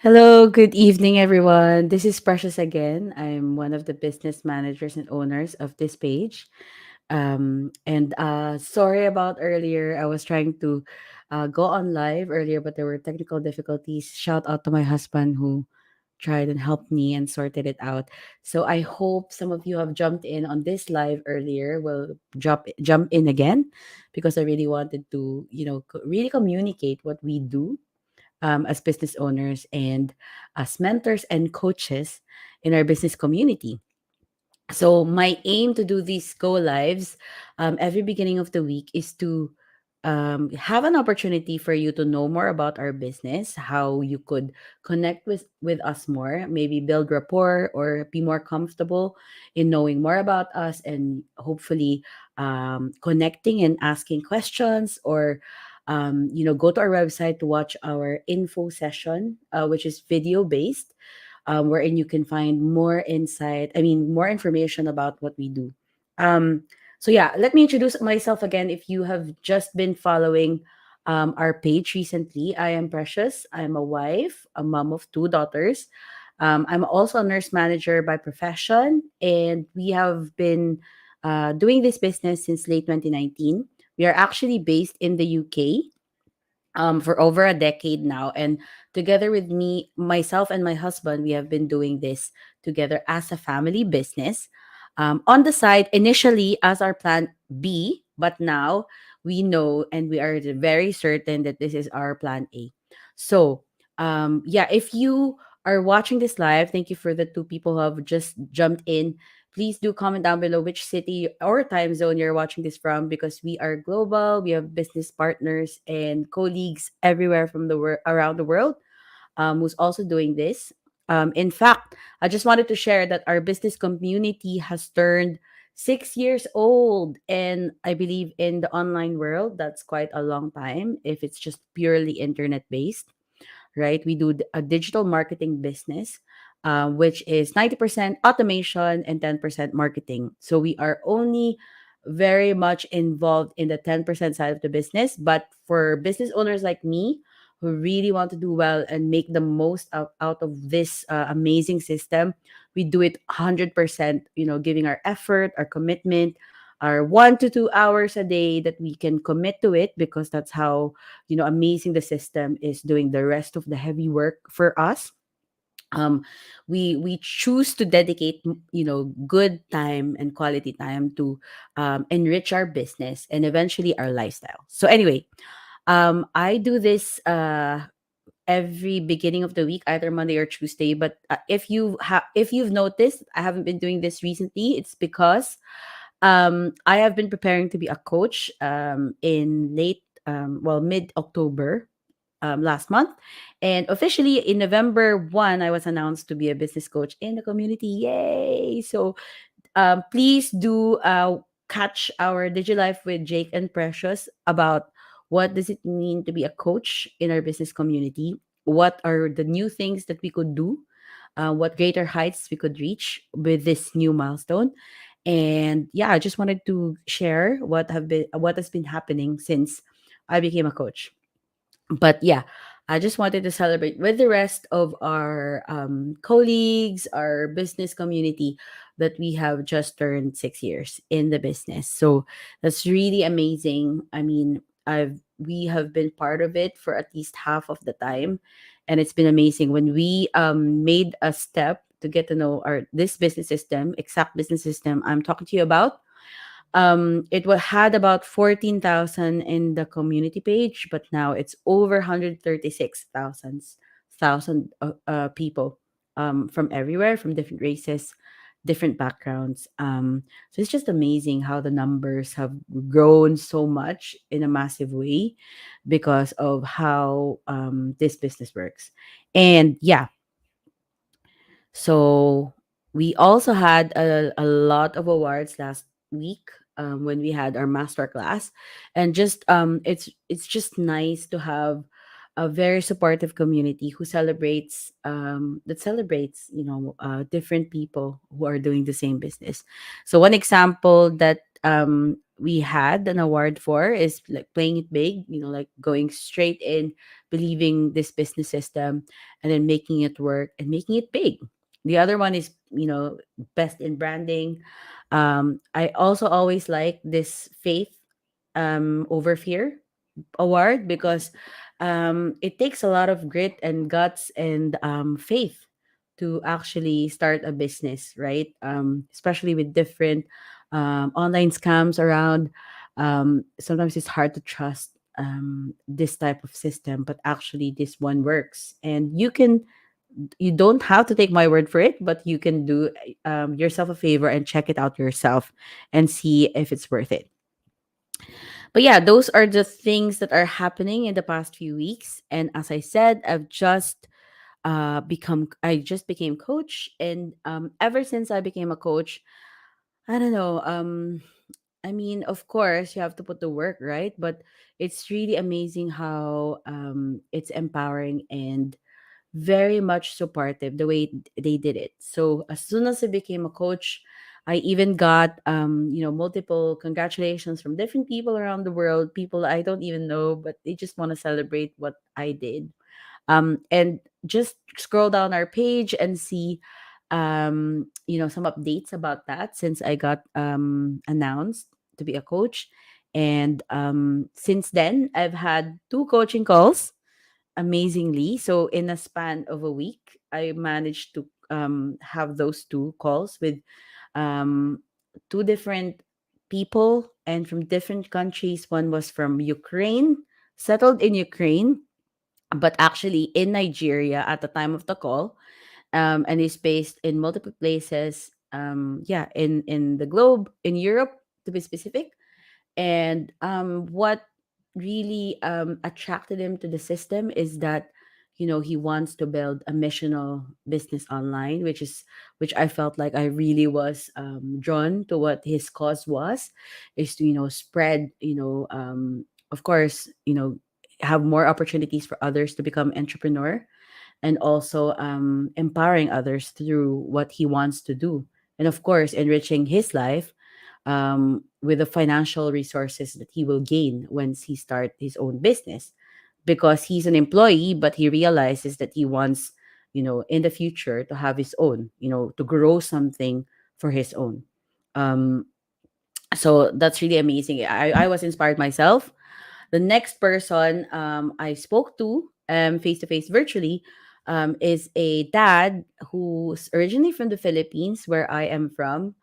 Hello, good evening, everyone. This is Precious again. I'm one of the business managers and owners of this page. And sorry about earlier. I was trying to go on live earlier, but there were technical difficulties. Shout out to my husband who tried and helped me and sorted it out. So I hope some of you have jumped in on this live earlier. Will jump in again because I really wanted to, really communicate what we do as business owners and as mentors and coaches in our business community. So my aim to do these go lives every beginning of the week is to have an opportunity for you to know more about our business, how you could connect with us more, maybe build rapport or be more comfortable in knowing more about us, and hopefully connecting and asking questions, or go to our website to watch our info session, which is video based, wherein you can find more insight, more information about what we do. Um, so, yeah, let me introduce myself again. If you have just been following our page recently, I am Precious. I'm a wife, a mom of two daughters. I'm also a nurse manager by profession, and we have been doing this business since late 2019. We are actually based in the UK for over a decade now. And together with me, myself and my husband, we have been doing this together as a family business. On the side, initially as our plan B, but now we know and we are very certain that this is our plan A. So, yeah, if you are watching this live, thank you for the two people who have just jumped in. Please do comment down below which city or time zone you're watching this from, because we are global. We have business partners and colleagues everywhere from around the world, who's also doing this. In fact, I just wanted to share that our business community has turned 6 years old. And I believe in the online world, that's quite a long time if it's just purely internet based, right? We do a digital marketing business, which is 90% automation and 10% marketing. So we are only very much involved in the 10% side of the business. But for business owners like me, who really want to do well and make the most out of this amazing system, we do it 100%, giving our effort, our commitment, our 1 to 2 hours a day that we can commit to it, because that's how amazing the system is doing the rest of the heavy work for us. um we choose to dedicate good time and quality time to enrich our business and eventually our lifestyle. So anyway, I do this every beginning of the week, either Monday or Tuesday. But if you've noticed, I haven't been doing this recently. It's because I have been preparing to be a coach in mid October, last month. And officially in November 1, I was announced to be a business coach in the community. Yay! So please do catch our DigiLife with Jake and Precious about what does it mean to be a coach in our business community. What are the new things that we could do? What greater heights we could reach with this new milestone? And yeah, I just wanted to share what has been happening since I became a coach. But yeah, I just wanted to celebrate with the rest of our colleagues, our business community, that we have just turned 6 years in the business. So that's really amazing. I mean, we have been part of it for at least half of the time, and it's been amazing when we made a step to get to know our this business system, exact business system I'm talking to you about. Had about 14,000 in the community page, but now it's over 136,000 people from everywhere, from different races, different backgrounds. So it's just amazing how the numbers have grown so much in a massive way because of how this business works. And yeah, so we also had a lot of awards last week, when we had our master class. And just it's just nice to have a very supportive community who celebrates different people who are doing the same business. So one example that we had an award for is like playing it big, like going straight in, believing this business system, and then making it work and making it big. The other one is, best in branding. I also always like this faith over fear award, because it takes a lot of grit and guts and faith to actually start a business, right? Especially with different online scams around. Sometimes it's hard to trust this type of system, but actually this one works, and you don't have to take my word for it, but you can do yourself a favor and check it out yourself and see if it's worth it. But yeah, those are the things that are happening in the past few weeks. And as I said, I just became coach. And ever since I became a coach, I don't know. I mean, of course, you have to put the work, right? But it's really amazing how it's empowering and very much supportive the way they did it. So as soon as I became a coach, I even got multiple congratulations from different people around the world, people I don't even know, but they just want to celebrate what I did. And just scroll down our page and see some updates about that since I got announced to be a coach. And since then I've had two coaching calls amazingly. So in a span of a week, I managed to have those two calls with um, two different people and from different countries. One was from Ukraine, settled in Ukraine, but actually in Nigeria at the time of the call, and is based in multiple places. Yeah, in the globe, in Europe to be specific. And what really attracted him to the system is that he wants to build a missional business online, which I felt like I really was drawn to what his cause was, is to spread, of course, have more opportunities for others to become entrepreneur, and also empowering others through what he wants to do, and of course enriching his life with the financial resources that he will gain once he start his own business, because he's an employee but he realizes that he wants in the future to have his own, to grow something for his own. um, so that's really amazing. I was inspired myself. The next person I spoke to face to face virtually is a dad who's originally from the Philippines, where I am from.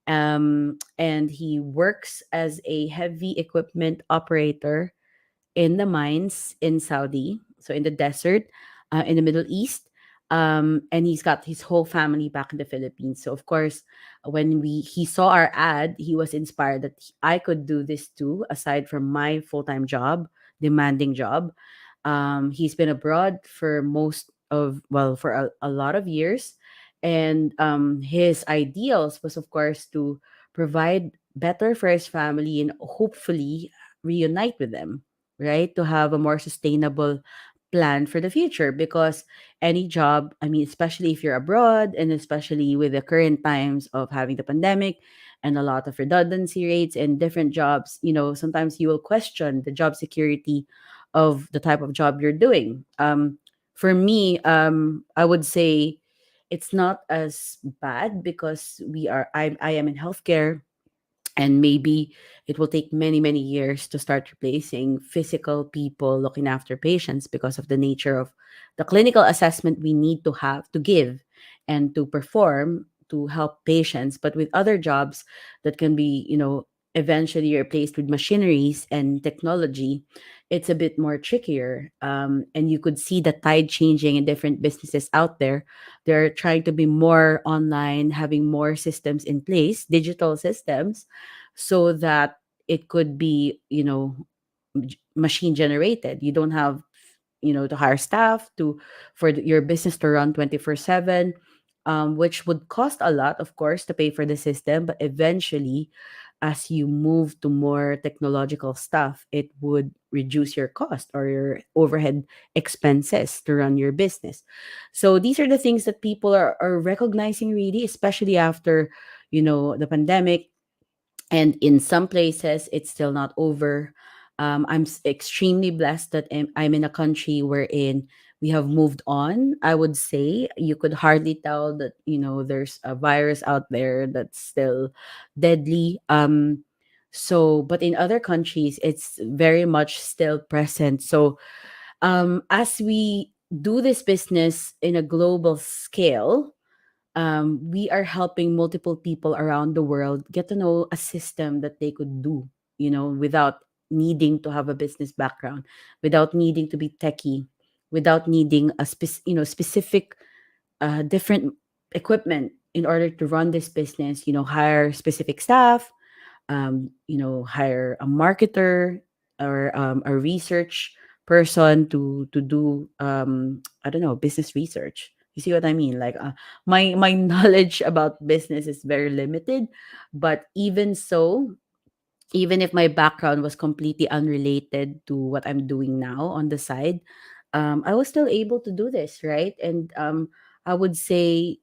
And he works as a heavy equipment operator in the mines in Saudi, so in the desert, in the Middle East. And he's got his whole family back in the Philippines. So of course, when we he saw our ad, he was inspired that I could do this too, aside from my full time job, demanding job. He's been abroad for for a lot of years, and his ideals was of course to provide better for his family and hopefully reunite with them, right? To have a more sustainable plan for the future, because any job, I mean, especially if you're abroad and especially with the current times of having the pandemic and a lot of redundancy rates and different jobs, sometimes you will question the job security of the type of job you're doing. For me, I would say it's not as bad because I am in healthcare, and maybe it will take many many years to start replacing physical people looking after patients because of the nature of the clinical assessment we need to have to give and to perform to help patients. But with other jobs that can be eventually replaced with machineries and technology, it's a bit more trickier. And you could see the tide changing in different businesses out there. They're trying to be more online, having more systems in place, digital systems, so that it could be machine generated. You don't have to hire staff to for your business to run 24/7, which would cost a lot, of course, to pay for the system. But eventually as you move to more technological stuff, it would reduce your cost or your overhead expenses to run your business. So these are the things that people are recognizing really, especially after, the pandemic. And in some places it's still not over. I'm extremely blessed that I'm in a country wherein we have moved on. I would say you could hardly tell that there's a virus out there that's still deadly. So but in other countries it's very much still present. So as we do this business in a global scale, we are helping multiple people around the world get to know a system that they could do, without needing to have a business background, without needing to be techie, without needing a specific different equipment in order to run this business. Hire specific staff, hire a marketer or a research person to do I don't know, business research. You see what I mean? Like my knowledge about business is very limited, but even so, even if my background was completely unrelated to what I'm doing now on the side, I was still able to do this, right? And I would say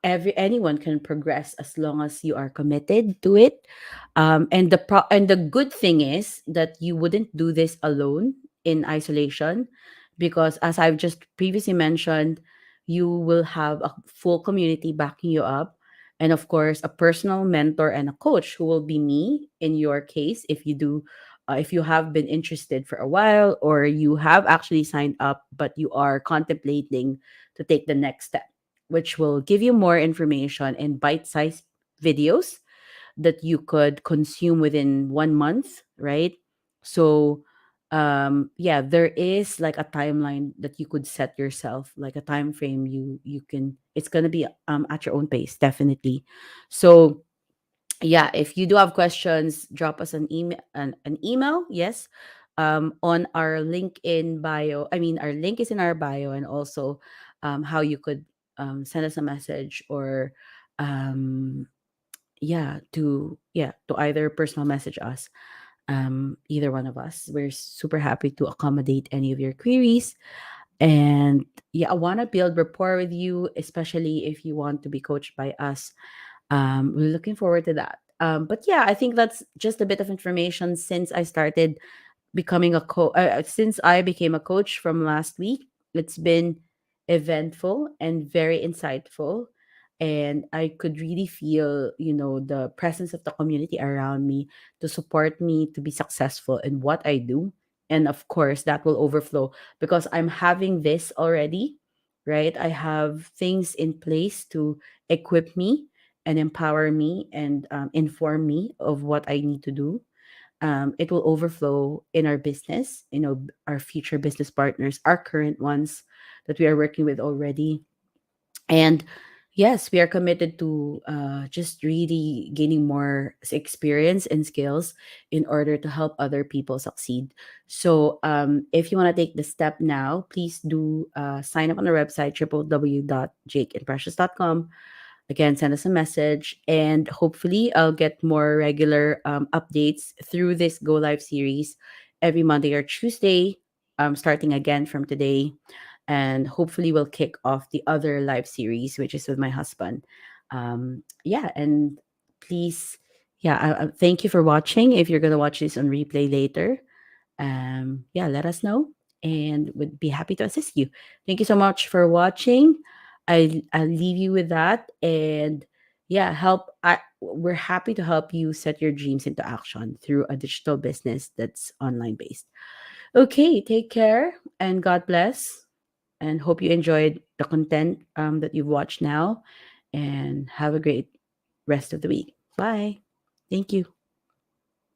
anyone can progress as long as you are committed to it. And the good thing is that you wouldn't do this alone in isolation, because as I've just previously mentioned, you will have a full community backing you up, and of course a personal mentor and a coach who will be me in your case. If you have been interested for a while, or you have actually signed up but you are contemplating to take the next step, which will give you more information in bite-sized videos that you could consume within 1 month, right? So, yeah, there is like a timeline that you could set yourself, like a time frame. You can. It's gonna be at your own pace, definitely. So yeah, if you do have questions, drop us an email. Yes, on our link in bio. I mean, our link is in our bio, and also how you could send us a message, or um to either personal message us, either one of us. We're super happy to accommodate any of your queries. And yeah, I want to build rapport with you, especially if you want to be coached by us. We're looking forward to that. But yeah, I think that's just a bit of information since I started becoming since I became a coach from last week. It's been eventful and very insightful, and I could really feel, the presence of the community around me to support me to be successful in what I do. And of course, that will overflow because I'm having this already, right? I have things in place to equip me and empower me and inform me of what I need to do. It will overflow in our business, our future business partners, our current ones that we are working with already. And yes, we are committed to just really gaining more experience and skills in order to help other people succeed. So if you want to take the step now, please do sign up on our website, www.jakeandprecious.com. Again, send us a message, and hopefully I'll get more regular updates through this Go Live series every Monday or Tuesday, starting again from today. And hopefully we'll kick off the other live series, which is with my husband. Yeah, and please, yeah, thank you for watching. If you're going to watch this on replay later, yeah, let us know and would be happy to assist you. Thank you so much for watching. I'll leave you with that. And yeah, we're happy to help you set your dreams into action through a digital business that's online based. Okay, take care and God bless, and hope you enjoyed the content that you've watched now, and have a great rest of the week. Bye. Thank you.